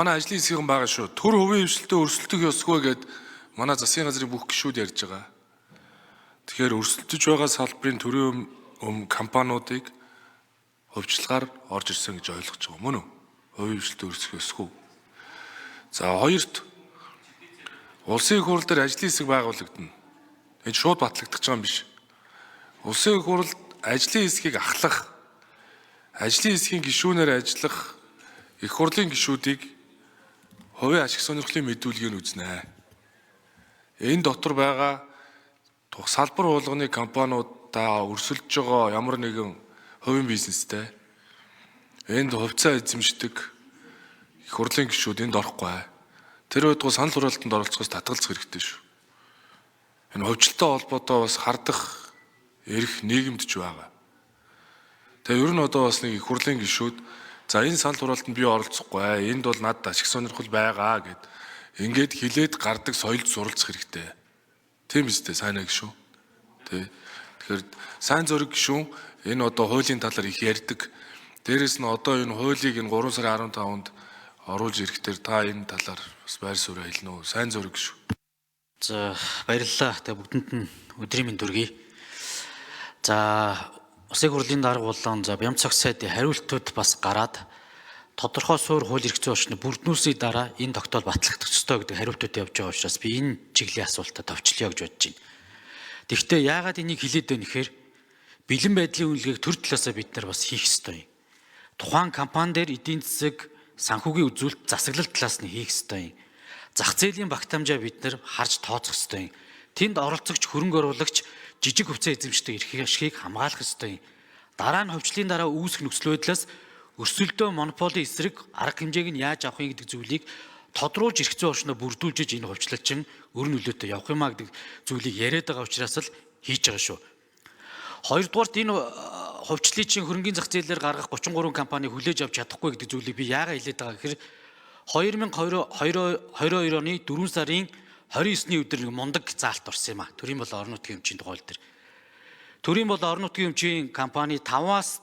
Манай ажлын хэсгийн байгаа шүү. Төр хувийн хвшилтэд өрсөлдөх ёсгүй гэд манай засгийн газрын бүх гишүүд ярьж байгаа. Тэгэхээр өрсөлдөж байгаа салбарын төрийн компаниудыг хувьчилгаар орж ирсэн гэж ойлгож байгаа мөн үү? Хувийн хвшилтэд өрсөлдөх ёсгүй. За хоёрт улсын их хурл дээр ажлын хэсэг байгуулагдана. Энэ шууд батлагдах байгаа юм биш. Улсын их хурлд ажлын хэсгийг ахлах, ажлын хэсгийн гишүүнээр ажиллах их хурлын гишүүдийг хувийн ашиг сонирхлын мэдүүлгийг үзнэ. Энэ дотор байгаа салбар болгоны компаниуд та өрсөлдөж байгаа ямар нэгэн хувийн бизнестэй энд хувьцаа эзэмшдэг их хурлын гишүүд энд орохгүй. Тэр байтугай санал хураалтанд оролцохоос татгалзах хэрэгтэй шүү. Энэ хувьчлалтай холбоотой бас хардах эрх нийгэмд ч байгаа. Тэгээ ер нь одоо бас нэг их хурлын гишүүд за энэ санал хураалтанд би оролцохгүй. Энд бол надад ашиг сонирхол байгаа гэд ингээд хилээд гардаг соёлд суралцах хэрэгтэй. Тийм үстэй сайн гишүүн. Тэгэхээр сайн зөриг гишүүн энэ одоо хуулийн талаар их ярьдаг. Дээрэс нь одоо энэ хуулийг энэ 3 сарын 15-нд оруулж ирэхдээ та энэ талаар бас байр суурь хэлнэ үү? Сайн зөриг гишүүн. За баярлалаа. Тэгээ бүгдэнд нь өдрийн мэнд хүргэе. За Улсын хурлын дарга болон за Бямц цаг сайдын хариултууд бас гараад тодорхой суур хууль эрх зүйн орчны бүрднүүлсний дараа энэ тогтоол батлагдах ёстой гэдэг хариултууд явж байгаа учраас би энэ чиглэлийн асуултад товчлъё гэж бодож байна. Тэгэхдээ яагаад энийг хэлээд байна гэхээр бэлэн байдлын үнэлгээг төр талаасаа бид нар бас хийх ёстой юм. Тухайн компани дээр эдийн засаг санхүүгийн үзүүлэлт засаглал талаас нь хийх ёстой юм. Зах зээлийн багтаамжаа бид нар харж тооцох ёстой юм. Тэнд оролцогч хөрөнгө оруулагч жижиг хувьцаа эзэмшдэг эрх ашигыг хамгаалах ёстой юм. Дараа нь ховчлын дараа үүсэх нөхцөл байдлаас өрсөлдөө монополийн эсрэг арга хэмжээг нь яаж авах юм гэдэг зүйлийг тодруулж эрх зүйн орчноо бүрдүүлж энэ ховчлолчин өр нөлөөтэй явах юмаа гэдэг зүйлийг яриад байгаа учраас л хийж байгаа шүү. Хоёрдугаарт энэ ховчлын чинь хөрөнгөний зах зээлээр гаргах 33 компани хүлээж авч чадахгүй гэдэг зүйлийг би яагаад хэлээд байгаа гэхээр 2022 оны 4 сарын 29-ний өдөр нэг мундаг заалт орсон юм а. Төрийн болон орон нутгийн өмчийн тухай дээр. Төрийн болон орон нутгийн өмчийн компани 5%-аас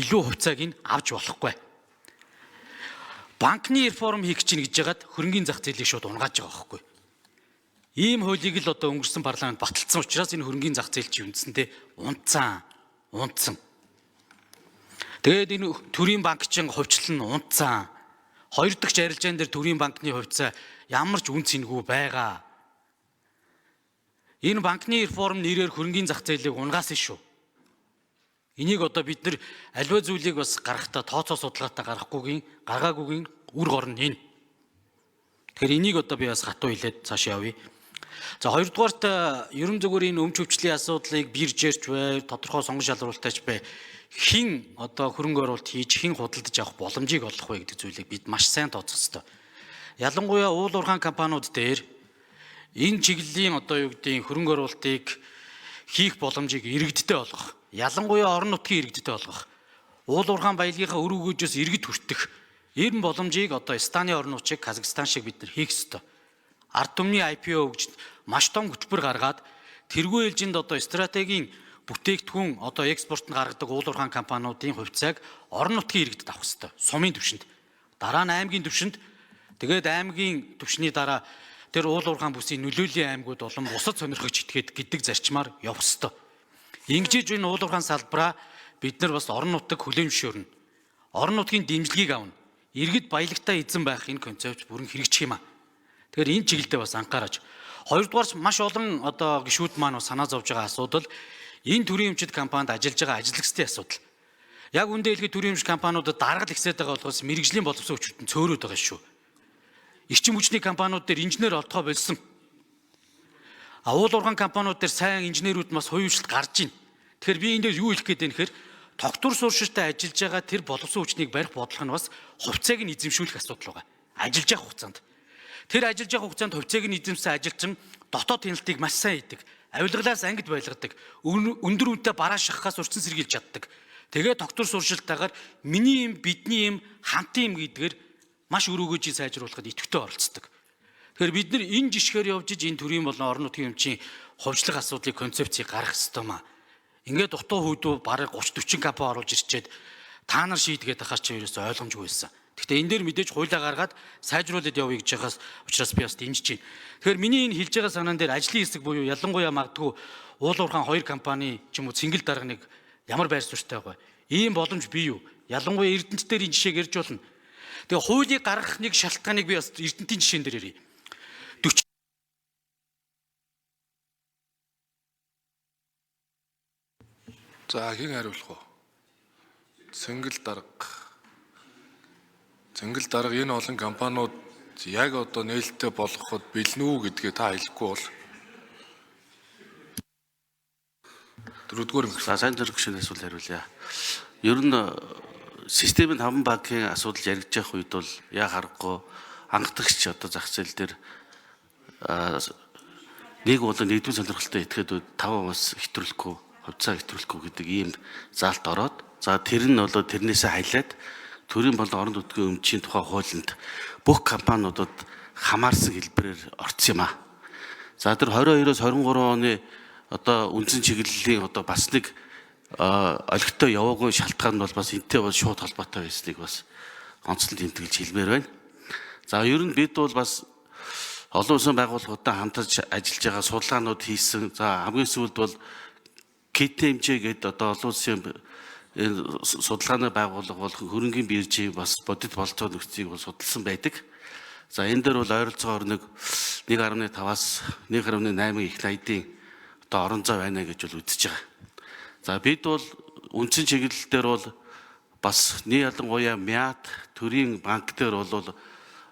илүү хувьцааг нь авч болохгүй. Банкны реформ хийх гэж яагаад хөрөнгөний зах зээлийг шууд унгааж байгаа байхгүй. Ийм хуулийг л одоо өнгөрсөн парламент баталсан учраас энэ хөрөнгөний зах зээл чи үндсэндээ унтсан. Тэгээд энэ төрийн банкчин хувьчлал нь унтсан. Хоёр дахь арилжаан дээр төрийн банкны хувьцаа ямар ч үн цэнэгүй байгаа. Энэ банкны реформ нэрээр хөрөнгөний зах зээлийг унгаасан шүү. Энийг одоо бид нар аливаа зүйлийг бас гаргахдаа тооцоо судалгаатай гаргаагүйгийн үр гор нь энэ. Тэгэхээр энийг одоо би бас хатуу хэлээд цааш явъя. За хоёрдугаарт ерөн зөвгөр энэ өмч хөвчлийн асуудлыг биржээрч бай, тодорхой сонгон шалруулалтайч бай. Хин одоо хөрөнгө оруулалт хийж хин худалдаж авах боломжийг олох вэ гэдэг зүйлийг бид маш сайн тооцох ёстой. Ялангуяа уул уурхайн компаниуд дээр энэ чиглэлийн одоо юу гэдгийг хөрөнгө оруулалтыг хийх боломжийг иргэдтэй болгох. Ялангуяа орон нутгийн иргэдтэй болгох. Уул уурхайн баялагынхаа өр өгөөжөөс иргэд хүртэх энэ боломжийг одоо Эстоны орон нутгийг Казахстан шиг бид нар хийх ёстой. Ард түмний IPO гэж маш том хөтөлбөр гаргаад тэргүй ээлжинд одоо стратегийн бүтээгдэхүүн одоо экспортод гаргадаг уул уурхайн компаниудын хувьцааг орон нутгийн иргэдэд авах ёстой. Сумын түвшинд. Дараа нь аймгийн түвшинд. Тэгээд аймгийн түвшний дараа тэр уул уурхайн бүсийн нөлөөллийн аймагуд болон бусад сонирхогч этгээд гэдэг зарчмаар явах ёстой. Ингэж энэ уул уурхайн салбараа бид нар бас орон нутаг хүлээн зөвшөөрнө. Орон нутгийн дэмжлэгийг авна. Иргэд баялагтай эзэн байх энэ концепт бүрэн хэрэгжих юм а. Тэгэхээр энэ чиглэлдээ бас анхаарч. Хоёрдугаар маш олон одоо гишүүд маань санаа зовж байгаа асуудал энэ төрийн өмчит компанид ажиллаж байгаа ажиллагчдын асуудал. Яг үндэ хэлэхэд төрийн өмч компаниудад даргал ихсээд байгаа болохоос мэрэгжлийн боловсон хүчтэй цөөрөд байгаа шүү. Эрчим хүчний компаниуд дээр инженер олдгоо болсон. Уул уурхайн компаниуд дээр сайн инженерүүд бас хувийн хвшилт гарч ийн. Тэгэхээр би энэ дээр юу хэлэх гээд байна гэхээр тогтвор суурьшилтай ажиллаж байгаа тэр боловсон хүчнийг барих бодлого нь бас хувьцааг нь эзэмшүүлэх асуудал байгаа. Ажиллаж явах хугацаанд. Тэр ажиллаж явах хугацаанд хувьцааг нь эзэмсэн ажилчин дотоод хяналтыг маш сайн хийдэг. Авилгалаас ангид байлгадаг. Өндөр үнэтэй бараа шахахаас урьдчилан сэргийлж чаддаг. Тэгээ тогтвор суурьшилтаагаар миний юм, бидний юм, хамтын юм гэдгээр маш өр өгөөжийг сайжруулахад идэвхтэй оролцдог. Тэгэхээр бид нар энэ жишгээр явж энэ төрийн болон орон нутгийн өмчийн хувьчлах асуудлыг концепцийг гаргах ёстой маа. Ингээд дутуу хүйдүү бараг 30-40 компани оруулж ирчээд Та нар шийдгээд ахаар чи ерөөсөө ойлгомжгүй байсан. Гэхдээ энэ дээр мэдээж хуулиа гаргаад сайжруулад явъя гэж байгаас учраас би бас дэмжиж байна. Тэгэхээр миний энэ хэлж байгаа санаан дээр ажлын хэсэг буюу ялангуяа магадгүй уул уурхаан хоёр компани ч юм уу цэнгэл дарга нэг ямар байр суурьтай байгаа. Ийм боломж бий юу? Ялангуяа Эрдэнэт дээр энэ жишээг ярьж болно. Тэгээ хуулийг гаргах нэг шалтгааныг би бас Эрдэнэтийн жишээн дээр ярив. За хэн хариулах вэ? Цэнгэл дарга энэ олон компаниуд яг одоо нээлттэй болгоход бэлэн үү гэдгээ та хэлэхгүй бол дөрөвдүгээр За сайн зэрэг гүшин асуулт хариулъя. Ер нь системийн 5 банкын асуудал яригдж явах үед бол яа харахгүй анхдагч одоо зах зээл дээр нэг болон нэгдүгээр сонирхолтой этгээдүүд 5% хэтрүүлэхгүй, хувьцаа хэтрүүлэхгүй гэдэг ийм заалт ороод за тэр нь бол тэрнээсээ хайлаад төрийн болон орон нутгийн өмчийн тухай хуулинд бүх компаниудад хамаарсан хэлбэрээр орсон юм аа. За тэр 22-оос 23 оны одоо үндсэн чиглэлийн одоо бас нэг олигтой яваагүй шалтгаан нь бол бас энтэй бол шууд холбоотой байсныг бас онцлог тэмдэглэж хэлмээр байна. За ер нь бид бол бас олон улсын байгууллагуудтай хамтарч ажиллаж байгаа судалгаанууд хийсэн. За хамгийн сүүлд бол KTMJ гэдэг одоо олон улсын судалгааны байгууллага бол хөрөнгийн биржийн бас бодит болцоо нөхцөлийг бол судалсан байдаг. За энэ дээр бол ойролцоогоор нэг 1.5-аас 1.8 их найдын одоо орон зай байна гэж бол үзэж байгаа. За бид бол үндсэн чиглэл дээр бол бас ялангуяа МЯАТ төрийн банк дээр бол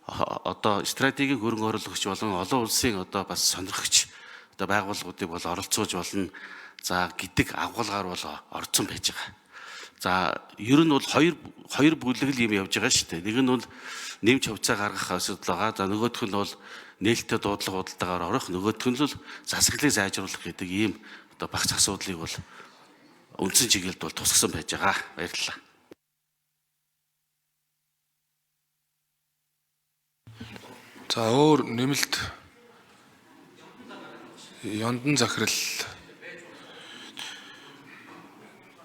одоо стратегийн хөрөнгө оруулагч болон олон улсын одоо бас сонирхогч одоо байгууллагуудыг бол оролцуулж болно. За гэдэг агуулгаар бол орцсон байж байгаа. За ер нь бол хоёр бүлэг л юм явж байгаа шүү дээ. Нэг нь бол нэмж хувьцаа гаргах асуудал байгаа. За нөгөөх нь бол нээлттэй дуудлага худалдаагаар орох, нөгөөх нь бол засаглалыг сайжруулах гэдэг ийм одоо багц асуудлыг бол үндсэн чиглэлд бол тусгасан байж байгаа. Баярлалаа. За өөр нэмэлт Яндан захирал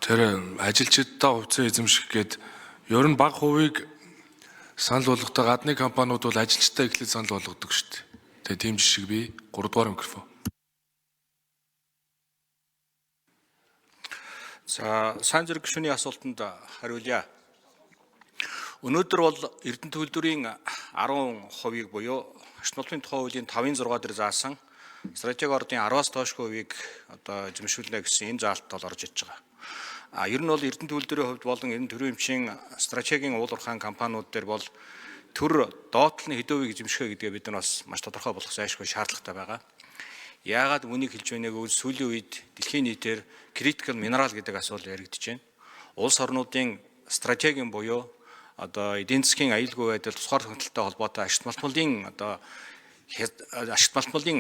тэр ажилчдаа хувьцаа эзэмших гээд ер нь бага хувийг санал болгохдоо гадны компаниуд бол ажилчдаа эхлээд санал болгодог шүү дээ. Тэгээ тийм жишээ би 3 дугаар микрофон. За сайн зэрэг гишүүний асуултанд хариулъя. Өнөөдөр бол Эрдэнэт төлөвлөрийн 10% буюу Ашигт тухай хуулийн 5-6 дээр заасан стратеги ордын 10-аас доош хувийг одоо эзэмшүүлнэ гэсэн энэ заалт бол орж иж байгаа. Ер нь бол Эрдэнэт төлөвлөрийн хувьд болон энэ төрийн эмчийн стратегийн уул уурхайн компаниуд дээр бол төр доотлолны хэдэн хувийг эзэмшихэ гэдгээ бид нар бас маш тодорхой болгох зайлшгүй шаардлагатай байгаа. Яагаад үнийг хэлж байна гэвэл сүүлийн үед дэлхийн нийтээр critical mineral гэдэг асуудал яригдж байна. Улс орнуудын стратегийн буюу одоо эдийн засгийн аюулгүй байдал тусгаар хөндлөлтөй холбоотой ашигт малтмалын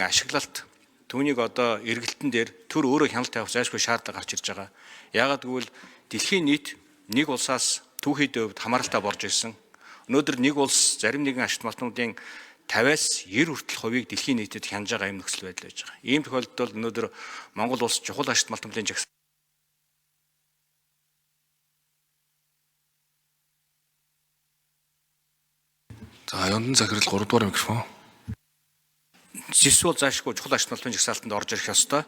ашиглалт түүнийг одоо эргэлтэн дээр төр өөрөө хяналт тавих зайлшгүй шаардлага гарч ирж байгаа. Яагаад гэвэл дэлхийн нийт нэг улсаас түүхийд хувьд хамааралтай болж ирсэн. Өнөөдөр нэг улс зарим нэгэн ашигт малтнуудын 50-аас 90 хүртэл хувийг дэлхийн нийтэд хянаж байгаа юм нөхцөл байдал байж байгаа. Ийм тохиолдолд өнөөдөр Монгол улс чухал ашигт малтмалын жагсаалтын За Яндан захирал 3 дугаар микрофон. Эсвэл заашгүй чухал ашигт малтмалын жагсаалтанд орж ирэх ёстой.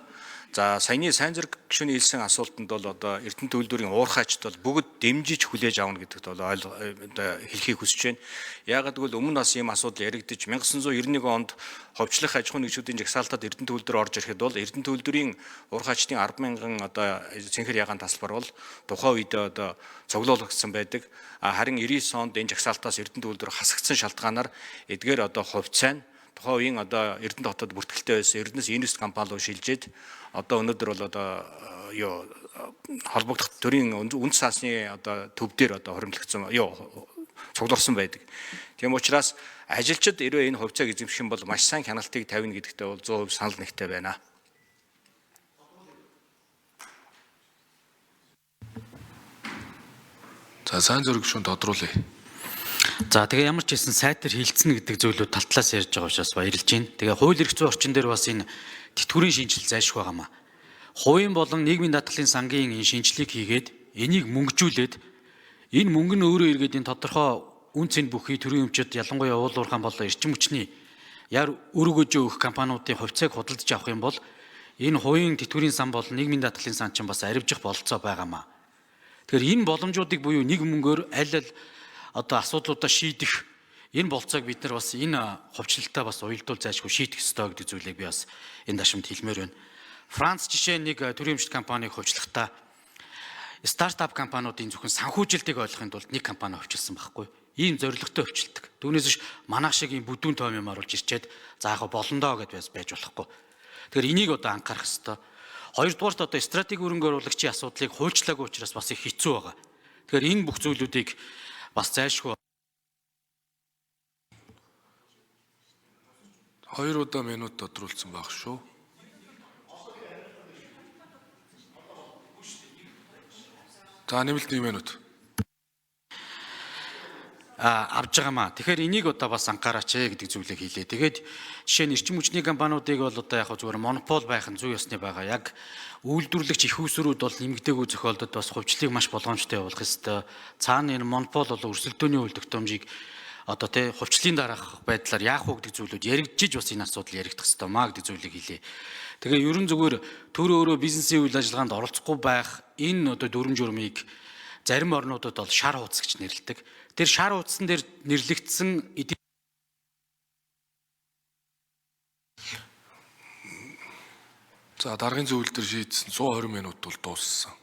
За саяны сайн зэрэг гишүүний хэлсэн асуултанд бол одоо Эрдэнэт төлөвлөрийн уурхайчд бол бүгд дэмжиж хүлээж авна гэдэгт бол хэлхийг хүсэж байна. Яагаад гэвэл өмнө бас ийм асуудал яригдж 1991 онд ховчлох аж ахуйн нэгжүүдийн жагсаалтад Эрдэнэт төлөвлөр орж ирэхэд бол Эрдэнэт төлөвлөрийн уурхайчдын 10,000 одоо цэнхэр ягаан тасалбар бол тухайн үед одоо цуглуулагдсан байдаг. Харин 99 онд энэ жагсаалтаас Эрдэнэт төлөвлөр хасагдсан шалтгаанаар эдгээр одоо хувьцаа нь тухайн үеийн одоо Эрдэнэт хотод бүртгэлтэй байсан Эрдэнэс Инвест компани руу шилжээд одоо өнөөдөр бол одоо холбогдох төрийн үнд саасны одоо төв дээр одоо хоримтлагдсан цугларсан байдаг. Тийм учраас ажилчид хэрвээ энэ хувьцааг эзэмших юм бол маш сайн хяналтыг тавина гэдэгтээ бол 100% санал нэгтэй байна. За сайн зэрэг гишүүн тодруулъя. За тэгээ ямар ч хэлсэн сайтар хилцэн гэдэг зүйлүүд тал талаас ярьж байгаа учраас баярлж байна. Тэгээ хууль эрх зүйн орчин дээр бас энэ тэтгэврийн шинжил зайлшгүй байгаамаа. Хувийн болон нийгмийн даатгалын сангийн энэ шинжилгээг хийгээд энийг мөнгөжүүлээд Энэ мөнгө нь өөрөө эргээд энэ тодорхой үн цэн бүхий төрийн өмчөд ялангуяа уул уурхайн болон эрчим хүчний яар өргөж өгөх компаниудын хувьцааг худалдаж авах юм бол энэ хувийн тэтгэврийн сан болон нийгмийн даатгалын сан чинь бас арвижих бололцоо байгаамаа. Тэгэхээр энэ боломжуудыг буюу нэг мөнгөөр аль одоо асуудлуудаа шийдэх энэ болцоог бид нар бас энэ хувьчлалтаа бас уялдуул зайлшгүй шийдэх ёстой гэдэг зүйлийг би бас энэ дашамд хэлмээр байна. Франц жишээ нэг төрийн өмчт компаниг хувьчлахдаа стартап компаниудын зөвхөн санхүүжилтийг ойлгохын тулд нэг компани хувьчилсан байхгүй. Ийм зорилготой хувьчилдаг. Түүнээс биш манайх шиг ийм бүдүүн тоом юм оруулж ирчээд за яг болондоо гэдээ байж болохгүй. Тэгэхээр энийг одоо анхаарах ёстой. Хоёрдугаарт одоо стратеги хөрөнгө оруулагчийн асуудлыг хуульчлаагүй учраас бас их хэцүү байгаа. Тэгэхээр энэ бүх зүйлүүдийг бас зайлшгүй 2 удаа минут тодруулсан баг шүү. За нэмэлт 1 минут. авж байгаамаа. Тэгэхээр энийг одоо бас анхаараач гэдэг зүйлийг хэлээ. Тэгээд жишээ нь эрчим хүчний компаниудыг бол одоо яг зүгээр монопол байх нь зүй ёсны байгаа. Яг үйлдвэрлэгч их усрууд бол нэмэгдээгүй зохиолдод бас хувьчлалыг маш болгоомжтой явуулах ёстой. Цаана энэ монопол бол өрсөлдөөний үйл тогтоомжийг одоо хувьчлалын дараах байдлаар яах вэ гэдэг зүйлүүд яригдчих бас энэ асуудал яригдах ёстой маа гэдэг зүйлийг хэлээ. Тэгээ ерөн зүгээр төр өөрөө бизнесийн үйл ажиллагаанд оролцохгүй байх энэ одоо дүрм журмыг зарим орнуудад бол шар хуудас гэж нэрлэдэг. Тэр шар хуудсан дээр нэрлэгдсэн За даргын зөвлөлдөр шийдсэн 120 минут бол дууссан.